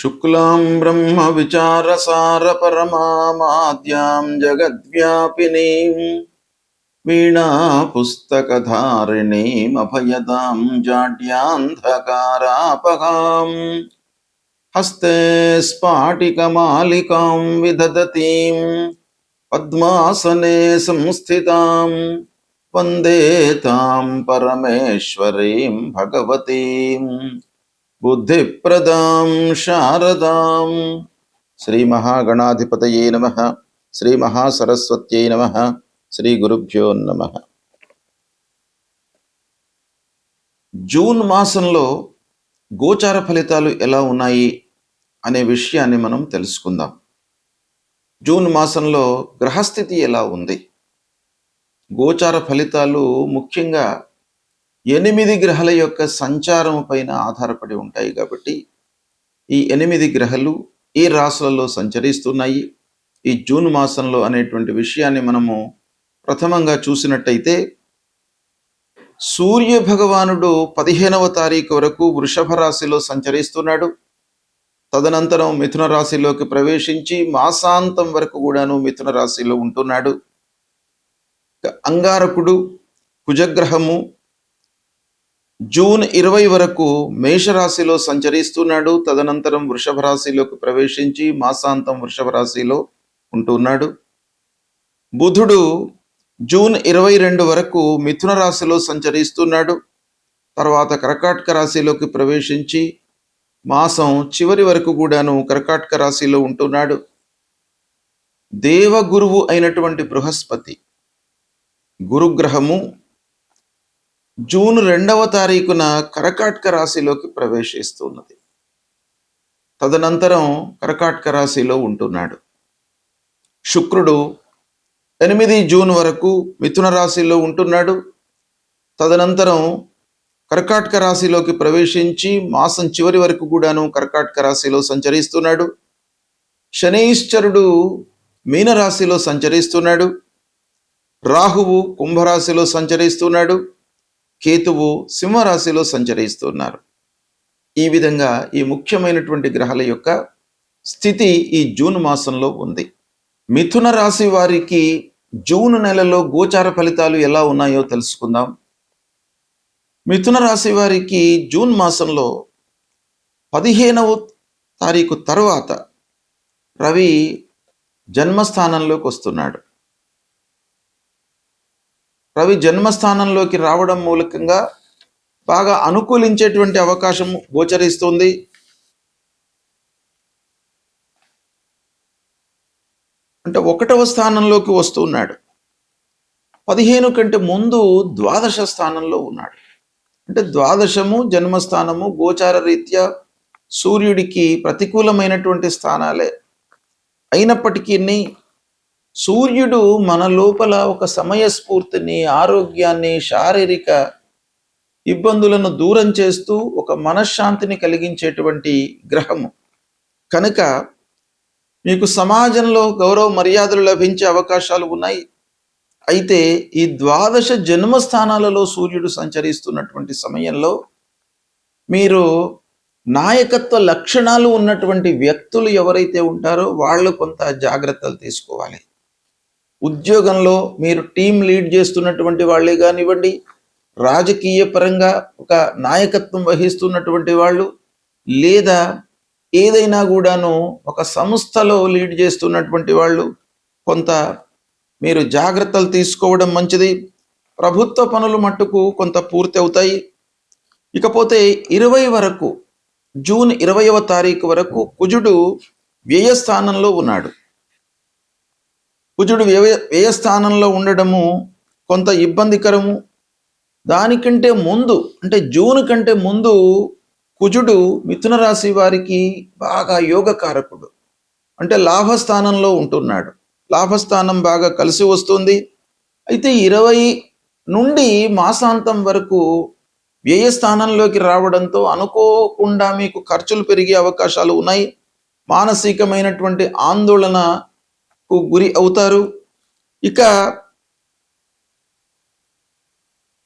శుక్లాం బ్రహ్మ విచారసార పరమామాద్యాం జగద్వ్యాపినీం వీణా పుస్తకధారిణీం అభయదాం జాడ్యాంధకారాపహాం హస్తే స్ఫాటికమాలికాం విదదతీం పద్మాసనే సంస్థితాం వందే తాం పరమేశ్వరీం భగవతీం బుద్ధిప్రదాం శారదాం. శ్రీ మహాగణాధిపతయే నమః. శ్రీ మహాసరస్వత్యై నమః. శ్రీ గురుభ్యో నమః. జూన్ మాసంలో గోచార ఫలితాలు ఎలా ఉన్నాయి అనే విషయాన్ని మనం తెలుసుకుందాం. జూన్ మాసంలో గ్రహస్థితి ఎలా ఉంది? గోచార ఫలితాలు ముఖ్యంగా 8 గ్రహాల యొక్క సంచారం పైన ఆధారపడి ఉంటాయి కాబట్టి ఈ 8 గ్రహాలు ఏ రాశులలో సంచరిస్తున్నాయి ఈ జూన్ మాసంలో అనేటువంటి విషయాన్ని మనము ప్రథమంగా చూసినట్టయితే, సూర్య భగవానుడు 15వ తారీఖు వరకు వృషభ రాశిలో సంచరిస్తున్నాడు. తదనంతరం మిథున రాశిలోకి ప్రవేశించి మాసాంతం వరకు కూడాను మిథున రాశిలో ఉంటున్నాడు. అంగారకుడు కుజగ్రహము జూన్ 20 వరకు మేషరాశిలో సంచరిస్తున్నాడు. తదనంతరం వృషభ రాశిలోకి ప్రవేశించి మాసాంతం వృషభ రాశిలో ఉంటున్నాడు. బుధుడు జూన్ 22 వరకు మిథున రాశిలో సంచరిస్తున్నాడు. తర్వాత కర్కాటక రాశిలోకి ప్రవేశించి మాసం చివరి వరకు కూడాను కర్కాటక రాశిలో ఉంటున్నాడు. దేవగురువు అయినటువంటి బృహస్పతి గురుగ్రహము జూన్ 2వ తారీఖున కర్కాటక రాశిలోకి ప్రవేశిస్తున్నది. తదనంతరం కర్కాటక రాశిలో ఉంటున్నాడు. శుక్రుడు 8 జూన్ వరకు మిథున రాశిలో ఉంటున్నాడు. తదనంతరం కర్కాటక రాశిలోకి ప్రవేశించి మాసం చివరి వరకు కూడాను కర్కాటక రాశిలో సంచరిస్తున్నాడు. శనీశ్వరుడు మీనరాశిలో సంచరిస్తున్నాడు. రాహువు కుంభరాశిలో సంచరిస్తున్నాడు. కేతువు సింహరాశిలో సంచరిస్తున్నారు. ఈ విధంగా ఈ ముఖ్యమైనటువంటి గ్రహాల యొక్క స్థితి ఈ జూన్ మాసంలో ఉంది. మిథున రాశి వారికి జూన్ నెలలో గోచార ఫలితాలు ఎలా ఉన్నాయో తెలుసుకుందాం. మిథున రాశి వారికి జూన్ మాసంలో 15వ తారీఖు తర్వాత రవి జన్మస్థానంలోకి వస్తున్నాడు. రవి జన్మస్థానంలోకి రావడం మూలకంగా బాగా అనుకూలించేటువంటి అవకాశం గోచరిస్తుంది. అంటే 1వ స్థానంలోకి వస్తున్నాడు. 15 కంటే ముందు ద్వాదశ స్థానంలో ఉన్నాడు. అంటే ద్వాదశము జన్మస్థానము గోచార రీత్యా సూర్యుడికి ప్రతికూలమైనటువంటి స్థానాలే అయినప్పటికీ సూర్యుడు మన లోపల ఒక సమయస్ఫూర్తిని, ఆరోగ్యాన్ని, శారీరక ఇబ్బందులను దూరం చేస్తూ ఒక మనశ్శాంతిని కలిగించేటువంటి గ్రహము కనుక మీకు సమాజంలో గౌరవ మర్యాదలు లభించే అవకాశాలు ఉన్నాయి. అయితే ఈ ద్వాదశ జన్మస్థానాలలో సూర్యుడు సంచరిస్తున్నటువంటి సమయంలో మీరు నాయకత్వ లక్షణాలు ఉన్నటువంటి వ్యక్తులు ఎవరైతే ఉంటారో వాళ్ళు కొంత జాగ్రత్తలు తీసుకోవాలి. ఉద్యోగంలో మీరు టీం లీడ్ చేస్తున్నటువంటి వాళ్ళే కానివ్వండి, రాజకీయ పరంగా ఒక నాయకత్వం వహిస్తున్నటువంటి వాళ్ళు, లేదా ఏదైనా కూడాను ఒక సంస్థలో లీడ్ చేస్తున్నటువంటి వాళ్ళు కొంత మీరు జాగ్రత్తలు తీసుకోవడం మంచిది. ప్రభుత్వ పనులు మట్టుకు కొంత పూర్తి అవుతాయి. ఇకపోతే 20 వరకు జూన్ 20వ తారీఖు వరకు కుజుడు వ్యయస్థానంలో ఉన్నాడు. కుజుడు వ్యయస్థానంలో ఉండడము కొంత ఇబ్బందికరము. దానికంటే ముందు అంటే జూన్ కంటే ముందు కుజుడు మిథున రాశి వారికి బాగా యోగకారకుడు. అంటే లాభస్థానంలో ఉంటున్నాడు. లాభస్థానం బాగా కలిసి వస్తుంది. అయితే 20 నుండి మాసాంతం వరకు వ్యయస్థానంలోకి రావడంతో అనుకోకుండా మీకు ఖర్చులు పెరిగే అవకాశాలు ఉన్నాయి. మానసికమైనటువంటి ఆందోళనకు గురి అవుతారు. ఇక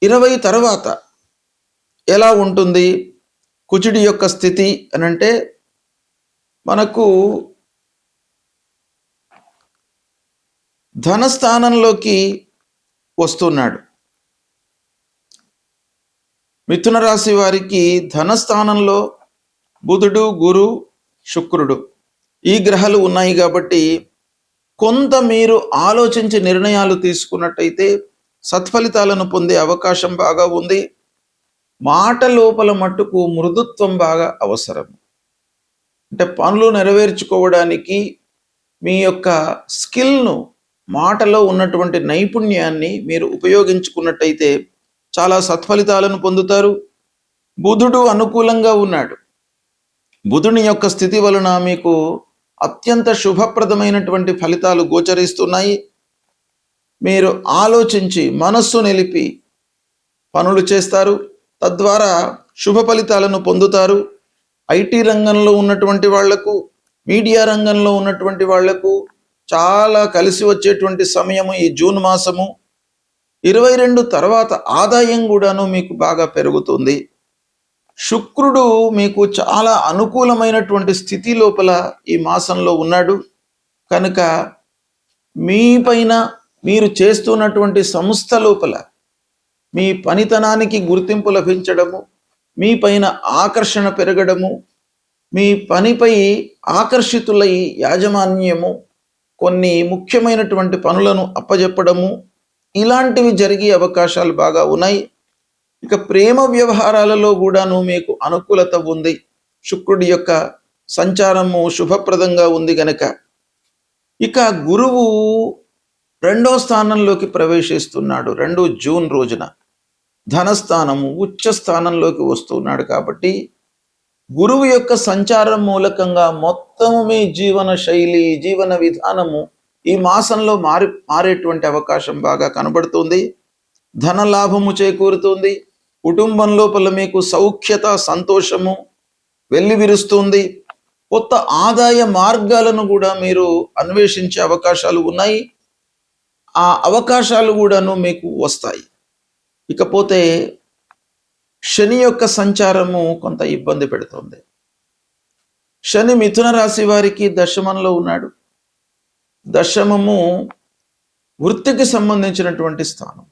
20 తర్వాత ఎలా ఉంటుంది కుజుడి యొక్క స్థితి అనంటే, మనకు ధనస్థానంలోకి వస్తున్నాడు. మిథున రాశి వారికి ధనస్థానంలో బుధుడు, గురు, శుక్రుడు ఈ గ్రహాలు ఉన్నాయి కాబట్టి కొంత మీరు ఆలోచించి నిర్ణయాలు తీసుకున్నట్టయితే సత్ఫలితాలను పొందే అవకాశం బాగా ఉంది. మాట లోపల మట్టుకు మృదుత్వం బాగా అవసరం. అంటే పనులు నెరవేర్చుకోవడానికి మీ యొక్క స్కిల్ను, మాటలో ఉన్నటువంటి నైపుణ్యాన్ని మీరు ఉపయోగించుకున్నట్టయితే చాలా సత్ఫలితాలను పొందుతారు. బుధుడు అనుకూలంగా ఉన్నాడు. బుధుని యొక్క స్థితి వలన మీకు అత్యంత శుభప్రదమైనటువంటి ఫలితాలు గోచరిస్తున్నాయి. మీరు ఆలోచించి మనస్సు నిలిపి పనులు చేస్తారు, తద్వారా శుభ ఫలితాలను పొందుతారు. ఐటీ రంగంలో ఉన్నటువంటి వాళ్లకు, మీడియా రంగంలో ఉన్నటువంటి వాళ్లకు చాలా కలిసి వచ్చేటువంటి సమయము ఈ జూన్ మాసము. 22 తర్వాత ఆదాయం కూడాను మీకు బాగా పెరుగుతుంది. శుక్రుడు మీకు చాలా అనుకూలమైనటువంటి స్థితి లోపల ఈ మాసంలో ఉన్నాడు కనుక మీ పైన, మీరు చేస్తున్నటువంటి సంస్థ లోపల మీ పనితనానికి గుర్తింపు లభించడము, మీ పైన ఆకర్షణ పెరగడము, మీ పనిపై ఆకర్షితులై యాజమాన్యము కొన్ని ముఖ్యమైనటువంటి పనులను అప్పజెప్పడము, ఇలాంటివి జరిగే అవకాశాలు బాగా ఉన్నాయి. ఇక ప్రేమ వ్యవహారాలలో కూడాను మీకు అనుకూలత ఉంది. శుక్రుడి యొక్క సంచారము శుభప్రదంగా ఉంది గనక. ఇక గురువు 2వ స్థానంలోకి ప్రవేశిస్తున్నాడు 2 జూన్ రోజున. ధనస్థానము ఉచ్చ స్థానంలోకి వస్తున్నాడు కాబట్టి గురువు యొక్క సంచారం మూలకంగా మొత్తము మీ జీవన శైలి, జీవన విధానము ఈ మాసంలో మారేటువంటి అవకాశం బాగా కనబడుతుంది. ధన లాభము చేకూరుతుంది. కుటుంబం లోపల మీకు సౌఖ్యత, సంతోషము వెల్లివిరుస్తుంది. కొత్త ఆదాయ మార్గాలను కూడా మీరు అన్వేషించే అవకాశాలు ఉన్నాయి. ఆ అవకాశాలు కూడాను మీకు వస్తాయి. ఇకపోతే శని యొక్క సంచారము కొంత ఇబ్బంది పెడుతుంది. శని మిథున రాశి వారికి దశమంలో ఉన్నాడు. దశమము వృత్తికి సంబంధించినటువంటి స్థానం.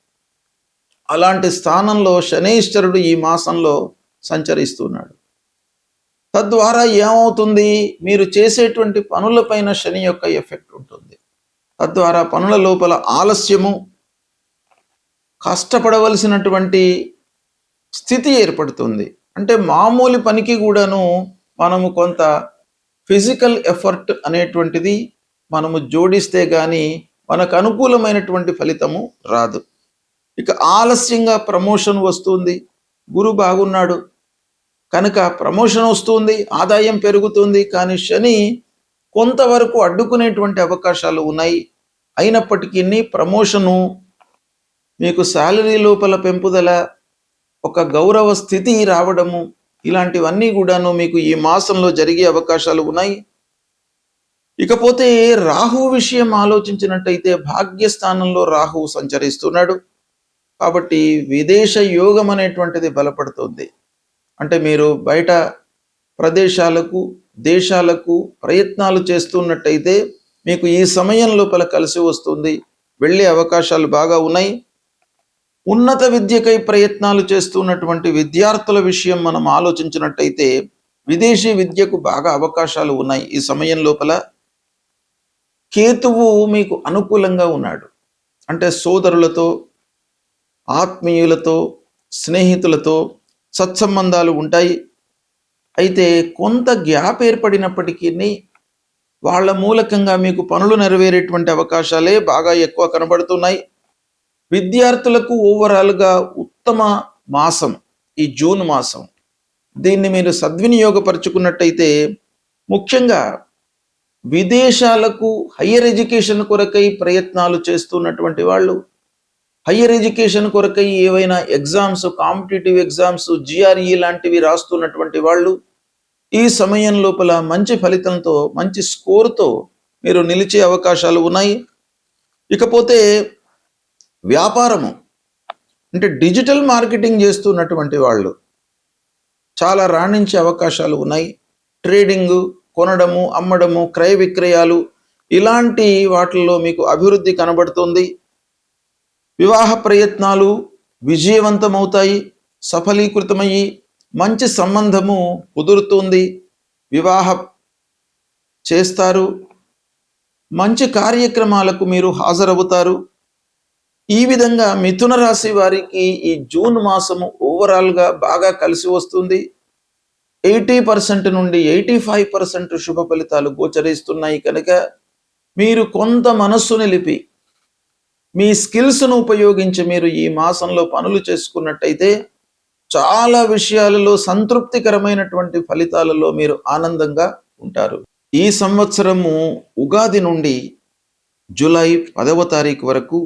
అలాంటి స్థానంలో శనైశ్వరుడు ఈ మాసంలో సంచరిస్తున్నాడు. తద్వారా ఏమవుతుంది, మీరు చేసేటువంటి పనులపైన శని యొక్క ఎఫెక్ట్ ఉంటుంది. తద్వారా పనుల లోపల ఆలస్యము, కష్టపడవలసినటువంటి స్థితి ఏర్పడుతుంది. అంటే మామూలు పనికి కూడాను మనము కొంత ఫిజికల్ ఎఫర్ట్ అనేటువంటిది మనము జోడిస్తే కానీ మనకు అనుకూలమైనటువంటి ఫలితము రాదు. ఇక ఆలస్యంగా ప్రమోషన్ వస్తుంది. గురు బాగున్నాడు కనుక ప్రమోషన్ వస్తుంది, ఆదాయం పెరుగుతుంది. కానీ శని కొంతవరకు అడ్డుకునేటువంటి అవకాశాలు ఉన్నాయి. అయినప్పటికీ ప్రమోషను, మీకు శాలరీ లోపల పెంపుదల, ఒక గౌరవ స్థితి రావడము, ఇలాంటివన్నీ కూడాను మీకు ఈ మాసంలో జరిగే అవకాశాలు ఉన్నాయి. ఇకపోతే రాహు విషయం ఆలోచించినట్టయితే భాగ్యస్థానంలో రాహువు సంచరిస్తున్నాడు కాబట్టి విదేశ యోగం అనేటువంటిది బలపడుతుంది. అంటే మీరు బయట ప్రదేశాలకు, దేశాలకు ప్రయత్నాలు చేస్తున్నట్టయితే మీకు ఈ సమయం లోపల కలిసి వస్తుంది. వెళ్ళే అవకాశాలు బాగా ఉన్నాయి. ఉన్నత విద్యకై ప్రయత్నాలు చేస్తున్నటువంటి విద్యార్థుల విషయం మనం ఆలోచించినట్టయితే విదేశీ విద్యకు బాగా అవకాశాలు ఉన్నాయి. ఈ సమయం లోపల కేతువు మీకు అనుకూలంగా ఉన్నాడు. అంటే సోదరులతో, ఆత్మీయులతో, స్నేహితులతో సత్సంబంధాలు ఉంటాయి. అయితే కొంత గ్యాప్ ఏర్పడినప్పటికీ వాళ్ళ మూలకంగా మీకు పనులు నెరవేరేటువంటి అవకాశాలే బాగా ఎక్కువ కనబడుతున్నాయి. విద్యార్థులకు ఓవరాల్గా ఉత్తమ మాసం ఈ జూన్ మాసం. దీన్ని మీరు సద్వినియోగపరుచుకున్నట్టయితే ముఖ్యంగా విదేశాలకు హయ్యర్ ఎడ్యుకేషన్ కొరకై ప్రయత్నాలు చేస్తున్నటువంటి వాళ్ళు, హయ్యర్ ఎడ్యుకేషన్ కొరకై ఏవైనా ఎగ్జామ్స్, కాంపిటేటివ్ ఎగ్జామ్స్, GRE లాంటివి రాస్తున్నటువంటి వాళ్ళు ఈ సమయం లోపల మంచి ఫలితంతో, మంచి స్కోర్తో మీరు నిలిచే అవకాశాలు ఉన్నాయి. ఇకపోతే వ్యాపారము, అంటే డిజిటల్ మార్కెటింగ్ చేస్తున్నటువంటి వాళ్ళు చాలా రాణించే అవకాశాలు ఉన్నాయి. ట్రేడింగు, కొనడము, అమ్మడము, క్రయ విక్రయాలు ఇలాంటి వాటిల్లో మీకు అభివృద్ధి కనబడుతుంది. వివాహ ప్రయత్నాలు విజయవంతమవుతాయి, సఫలీకృతమయ్యి మంచి సంబంధము కుదురుతుంది, వివాహం చేస్తారు, మంచి కార్యక్రమాలకు మీరు హాజరవుతారు. ఈ విధంగా మిథున రాశి వారికి ఈ జూన్ మాసము ఓవరాల్గా బాగా కలిసి వస్తుంది. 80% నుండి 85% శుభ ఫలితాలు గోచరిస్తున్నాయి కనుక మీరు కొంత మనస్సు నిలిపి మీ స్కిల్స్ను ఉపయోగించి మీరు ఈ మాసంలో పనులు చేసుకున్నట్టయితే చాలా విషయాలలో సంతృప్తికరమైనటువంటి ఫలితాలలో మీరు ఆనందంగా ఉంటారు. ఈ సంవత్సరము ఉగాది నుండి జూలై 10వ తారీఖు వరకు,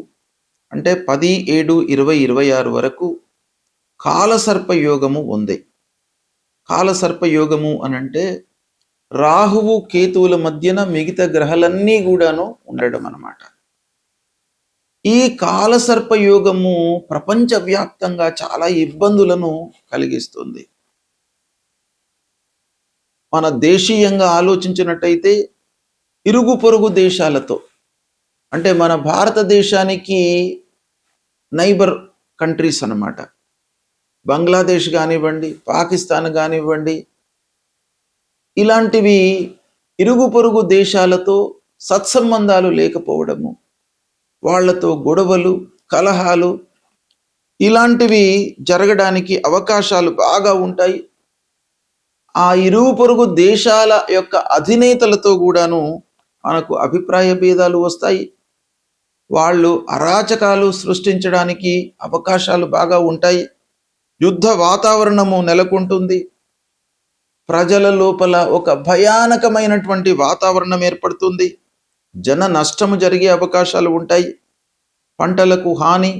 అంటే 10/7/2026 వరకు కాలసర్ప యోగము ఉంది. కాలసర్ప యోగము అనంటే రాహువు కేతువుల మధ్యన మిగతా గ్రహాలన్నీ కూడాను ఉండడం అన్నమాట. ఈ కాలసర్ప యోగము ప్రపంచవ్యాప్తంగా చాలా ఇబ్బందులను కలిగిస్తుంది. మన దేశీయంగా ఆలోచించినట్టయితే ఇరుగు పొరుగు దేశాలతో, అంటే మన భారతదేశానికి నైబర్ కంట్రీస్ అన్నమాట, బంగ్లాదేశ్ కానివ్వండి, పాకిస్తాన్ కానివ్వండి, ఇలాంటివి ఇరుగు పొరుగు దేశాలతో సత్సంబంధాలు లేకపోవడము, వాళ్లతో గొడవలు, కలహాలు ఇలాంటివి జరగడానికి అవకాశాలు బాగా ఉంటాయి. ఆ ఇరుగు పొరుగు దేశాల యొక్క అధినేతలతో కూడాను మనకు అభిప్రాయ భేదాలు వస్తాయి. వాళ్ళు అరాచకాలు సృష్టించడానికి అవకాశాలు బాగా ఉంటాయి. యుద్ధ వాతావరణము నెలకొంటుంది. ప్రజల లోపల ఒక భయానకమైనటువంటి వాతావరణం ఏర్పడుతుంది. జన నష్టము జరిగే అవకాశాలు ఉంటాయి. పంటలకు హాని,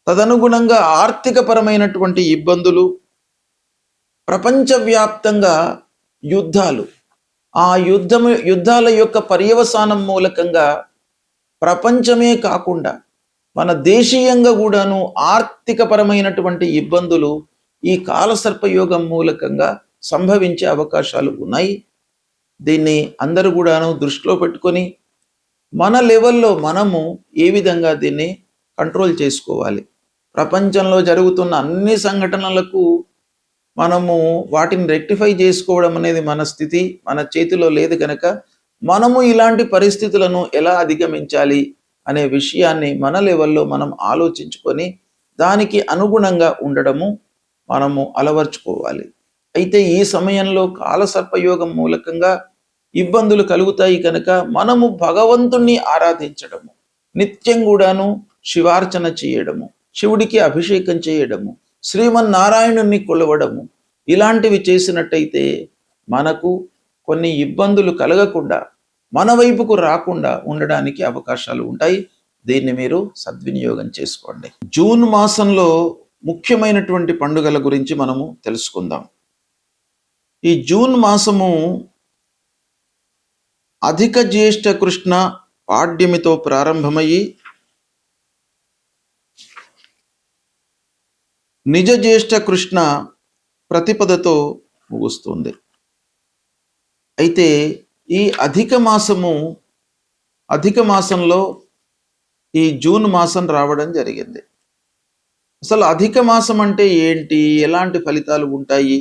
తదనుగుణంగా ఆర్థికపరమైనటువంటి ఇబ్బందులు, ప్రపంచవ్యాప్తంగా యుద్ధాలు, ఆ యుద్ధాల యొక్క పర్యవసానం మూలకంగా ప్రపంచమే కాకుండా మన దేశీయంగా కూడాను ఆర్థికపరమైనటువంటి ఇబ్బందులు ఈ కాలసర్పయోగం మూలకంగా సంభవించే అవకాశాలు ఉన్నాయి. దీన్ని అందరూ కూడాను దృష్టిలో పెట్టుకొని మన లెవెల్లో మనము ఏ విధంగా దీన్ని కంట్రోల్ చేసుకోవాలి. ప్రపంచంలో జరుగుతున్న అన్ని సంఘటనలకు మనము వాటిని రెక్టిఫై చేసుకోవడం అనేది మన స్థితి, మన చేతిలో లేదు కనుక మనము ఇలాంటి పరిస్థితులను ఎలా అధిగమించాలి అనే విషయాన్ని మన లెవెల్లో మనం ఆలోచించుకొని దానికి అనుగుణంగా ఉండడము మనము అలవర్చుకోవాలి. అయితే ఈ సమయంలో కాలసర్పయోగం మూలకంగా ఇబ్బందులు కలుగుతాయి కనుక మనము భగవంతుణ్ణి ఆరాధించడము, నిత్యం కూడాను శివార్చన చేయడము, శివుడికి అభిషేకం చేయడము, శ్రీమన్నారాయణుని కొలవడము ఇలాంటివి చేసినట్టయితే మనకు కొన్ని ఇబ్బందులు కలగకుండా, మన వైపుకు రాకుండా ఉండడానికి అవకాశాలు ఉంటాయి. దీన్ని మీరు సద్వినియోగం చేసుకోండి. జూన్ మాసంలో ముఖ్యమైనటువంటి పండుగల గురించి మనము తెలుసుకుందాం. ఈ జూన్ మాసము అధిక జ్యేష్ఠ కృష్ణ పాడ్యమితో ప్రారంభమయ్యి నిజ జ్యేష్ఠ కృష్ణ ప్రతిపదతో ముగుస్తుంది. అయితే ఈ అధిక మాసంలో ఈ జూన్ మాసం రావడం జరిగింది. అసలు అధిక మాసం అంటే ఏంటి, ఎలాంటి ఫలితాలు ఉంటాయి,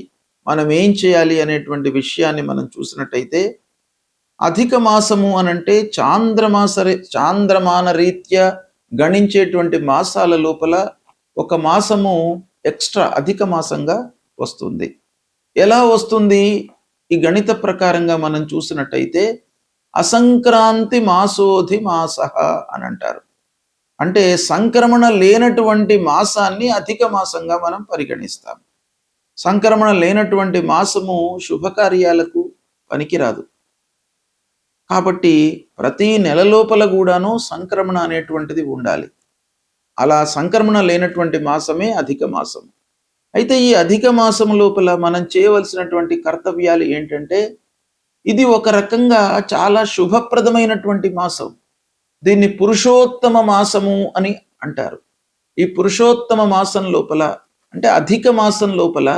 మనం ఏం చేయాలి అనేటువంటి విషయాన్ని మనం చూసినట్టయితే, అధిక మాసము అనంటే చాంద్రమాన రీత్యా గణించేటువంటి మాసాల లోపల ఒక మాసము ఎక్స్ట్రా అధిక మాసంగా వస్తుంది. ఎలా వస్తుంది? ఈ గణిత ప్రకారంగా మనం చూసినట్టయితే అసంక్రాంతి మాసోధి మాస అని అంటారు. అంటే సంక్రమణ లేనటువంటి మాసాన్ని అధిక మాసంగా మనం పరిగణిస్తాం. సంక్రమణ లేనటువంటి మాసము శుభకార్యాలకు పనికిరాదు. కాబట్టి ప్రతి నెల లోపల కూడాను సంక్రమణ అనేటువంటిది ఉండాలి. అలా సంక్రమణ లేనటువంటి మాసమే అధిక మాసం. అయితే ఈ అధిక మాసం లోపల మనం చేయవలసినటువంటి కర్తవ్యాలు ఏంటంటే, ఇది ఒక రకంగా చాలా శుభప్రదమైనటువంటి మాసం. దీన్ని పురుషోత్తమ మాసము అని అంటారు. ఈ పురుషోత్తమ మాసం లోపల, అంటే అధిక మాసం లోపల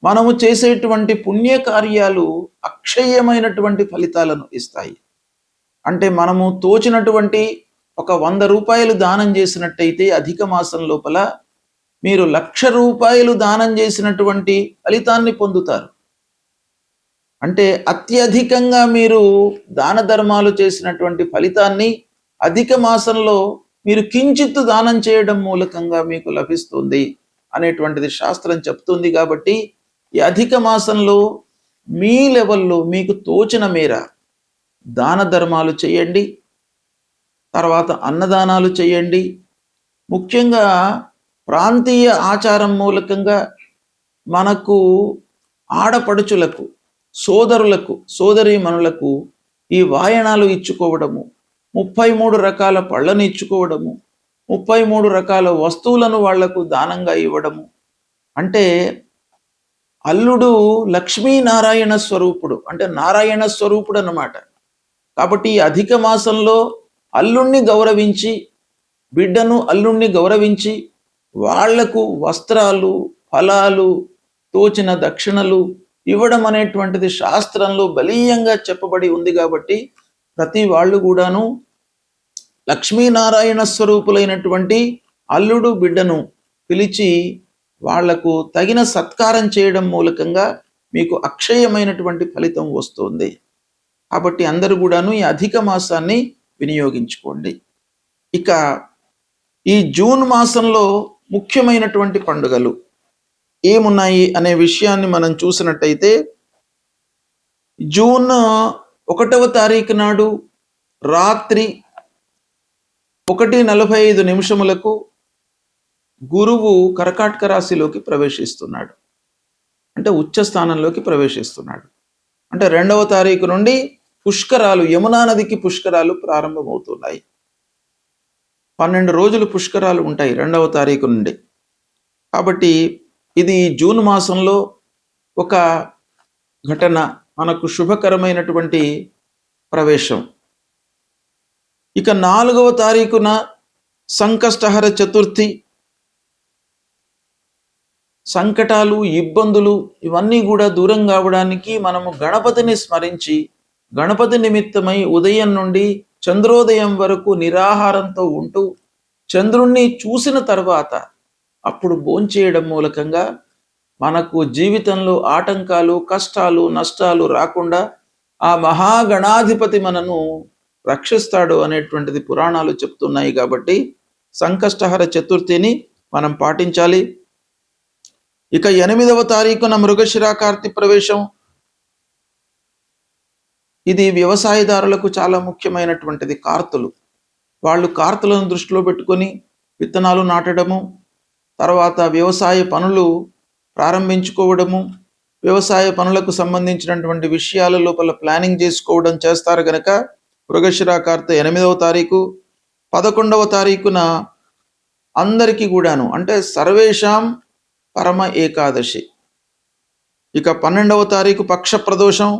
మనము చేసేటువంటి పుణ్యకార్యాలు అక్షయమైనటువంటి ఫలితాలను ఇస్తాయి. అంటే మనము తోచినటువంటి ఒక 100 రూపాయలు దానం చేసినట్టయితే అధిక మాసం లోపల మీరు 1,00,000 రూపాయలు దానం చేసినటువంటి ఫలితాన్ని పొందుతారు. అంటే అత్యధికంగా మీరు దాన ధర్మాలు చేసినటువంటి ఫలితాన్ని అధిక మాసంలో మీరు కించిత్తు దానం చేయడం మూలకంగా మీకు లభిస్తుంది అనేటువంటిది శాస్త్రం చెప్తుంది. కాబట్టి ఈ అధిక మాసంలో మీ లెవెల్లో మీకు తోచిన మేర దాన ధర్మాలు చేయండి, తర్వాత అన్నదానాలు చేయండి. ముఖ్యంగా ప్రాంతీయ ఆచారం మూలకంగా మనకు ఆడపడుచులకు, సోదరులకు, సోదరీమణులకు ఈ వాయనాలు ఇచ్చుకోవడము, 33 రకాల పళ్ళను ఇచ్చుకోవడము, 33 రకాల వస్తువులను వాళ్లకు దానంగా ఇవ్వడము. అంటే అల్లుడు లక్ష్మీనారాయణ స్వరూపుడు, అంటే నారాయణ స్వరూపుడు అన్నమాట. కాబట్టి అధిక మాసంలో అల్లుణ్ణి గౌరవించి, బిడ్డను అల్లుణ్ణి గౌరవించి వాళ్లకు వస్త్రాలు, ఫలాలు, తోచిన దక్షిణలు ఇవ్వడం అనేటువంటిది శాస్త్రంలో బలీయంగా చెప్పబడి ఉంది. కాబట్టి ప్రతి వాళ్ళు కూడాను లక్ష్మీనారాయణ స్వరూపులైనటువంటి అల్లుడు బిడ్డను పిలిచి వాళ్లకు తగిన సత్కారం చేయడం మూలకంగా మీకు అక్షయమైనటువంటి ఫలితం వస్తుంది. కాబట్టి అందరూ కూడాను ఈ అధిక మాసాన్ని వినియోగించుకోండి. ఇక ఈ జూన్ మాసంలో ముఖ్యమైనటువంటి పండుగలు ఏమున్నాయి అనే విషయాన్ని మనం చూసినట్టయితే, జూన్ 1వ తారీఖు నాడు రాత్రి 1:45 గురువు కర్కాటక రాశిలోకి ప్రవేశిస్తున్నాడు. అంటే ఉచ్చ స్థానంలోకి ప్రవేశిస్తున్నాడు. అంటే 2వ తారీఖు నుండి పుష్కరాలు, యమునా నదికి పుష్కరాలు ప్రారంభమవుతున్నాయి. 12 రోజులు పుష్కరాలు ఉంటాయి 2వ తారీఖు నుండి. కాబట్టి ఇది జూన్ మాసంలో ఒక ఘటన, మనకు శుభకరమైనటువంటి ప్రవేశం. ఇక 4వ తారీఖున సంకష్టహర చతుర్థి. సంకటాలు, ఇబ్బందులు ఇవన్నీ కూడా దూరం కావడానికి మనము గణపతిని స్మరించి, గణపతి నిమిత్తమై ఉదయం నుండి చంద్రోదయం వరకు నిరాహారంతో ఉంటూ చంద్రుణ్ణి చూసిన తర్వాత అప్పుడు భోంచేయడం మూలకంగా మనకు జీవితంలో ఆటంకాలు, కష్టాలు, నష్టాలు రాకుండా ఆ మహాగణాధిపతి మనను రక్షిస్తాడు అనేటువంటిది పురాణాలు చెప్తున్నాయి. కాబట్టి సంకష్టహర చతుర్థిని మనం పాటించాలి. ఇక 8వ తారీఖున మృగశిర కార్తీ ప్రవేశం. ఇది వ్యవసాయదారులకు చాలా ముఖ్యమైనటువంటిది. కార్తులు, వాళ్ళు కార్తులను దృష్టిలో పెట్టుకొని విత్తనాలు నాటడము, తర్వాత వ్యవసాయ పనులు ప్రారంభించుకోవడము, వ్యవసాయ పనులకు సంబంధించినటువంటి విషయాల లోపల ప్లానింగ్ చేసుకోవడం చేస్తారు. గనక మృగశిర కార్తీ 8వ తారీఖు. 11వ తారీఖున అందరికీ కూడాను, అంటే సర్వేషాం పరమ ఏకాదశి. ఇక 12వ తారీఖు పక్ష ప్రదోషం,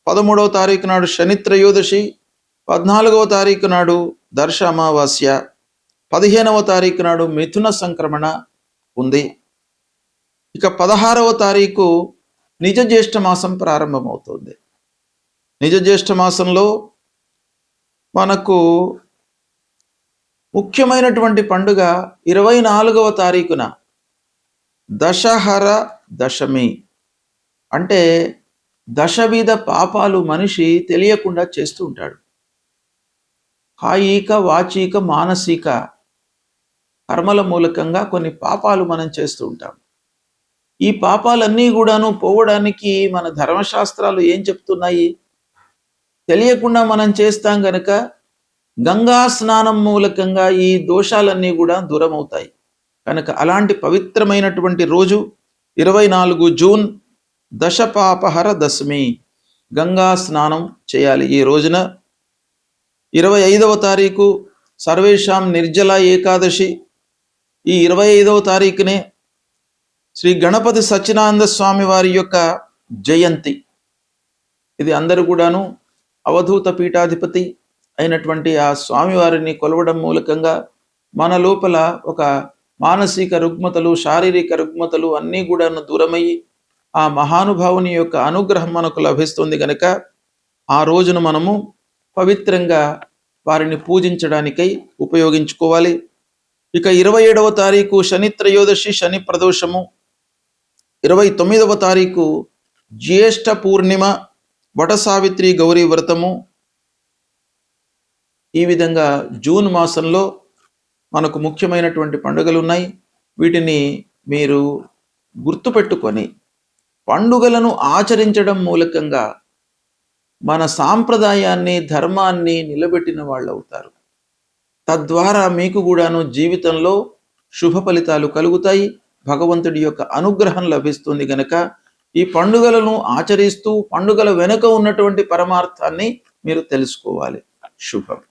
13వ తారీఖు నాడు శని త్రయోదశి, 14వ తారీఖు నాడు దర్శ అమావాస్య, 15వ తారీఖు నాడు మిథున సంక్రమణ ఉంది. ఇక 16వ తారీఖు నిజ జ్యేష్ఠ మాసం ప్రారంభమవుతుంది. నిజ జ్యేష్ఠ మాసంలో మనకు ముఖ్యమైనటువంటి పండుగ 24వ తారీఖున దశహర దశమి. అంటే దశవిధ పాపాలు మనిషి తెలియకుండా చేస్తూ ఉంటాడు. కాయిక, వాచిక, మానసిక కర్మల మూలకంగా కొన్ని పాపాలు మనం చేస్తూ ఉంటాం. ఈ పాపాలన్నీ కూడాను పోవడానికి మన ధర్మశాస్త్రాలు ఏం చెప్తున్నాయి? తెలియకుండా మనం చేస్తాం గనక గంగా స్నానం మూలకంగా ఈ దోషాలన్నీ కూడా దూరం అవుతాయి. కనుక అలాంటి పవిత్రమైనటువంటి రోజు 24 జూన్ దశపాపహర దశమి, గంగా స్నానం చేయాలి ఈ రోజున. 25వ తారీఖు సర్వేషాం నిర్జల ఏకాదశి. ఈ 25వ తారీఖునే శ్రీ గణపతి సత్యనారాయణ స్వామి వారి యొక్క జయంతి. ఇది అందరూ కూడాను అవధూత పీఠాధిపతి అయినటువంటి ఆ స్వామివారిని కొలవడం మూలకంగా మన లోపల ఒక మానసిక రుగ్మతలు, శారీరక రుగ్మతలు అన్నీ కూడా దూరమయ్యి ఆ మహానుభావుని యొక్క అనుగ్రహం మనకు లభిస్తుంది కనుక ఆ రోజును మనము పవిత్రంగా వారిని పూజించడానికై ఉపయోగించుకోవాలి. ఇక 27వ తారీఖు శని త్రయోదశి, శని ప్రదోషము. 29వ తారీఖు జ్యేష్ఠ పూర్ణిమ, వట సావిత్రి గౌరీ వ్రతము. ఈ విధంగా జూన్ మాసంలో మనకు ముఖ్యమైనటువంటి పండుగలు ఉన్నాయి. వీటిని మీరు గుర్తుపెట్టుకొని పండుగలను ఆచరించడం మూలకంగా మన సాంప్రదాయాన్ని, ధర్మాన్ని నిలబెట్టిన వాళ్ళు అవుతారు. తద్వారా మీకు కూడాను జీవితంలో శుభ ఫలితాలు కలుగుతాయి. భగవంతుడి యొక్క అనుగ్రహం లభిస్తుంది గనక ఈ పండుగలను ఆచరిస్తూ పండుగల వెనుక ఉన్నటువంటి పరమార్థాన్ని మీరు తెలుసుకోవాలి. శుభం.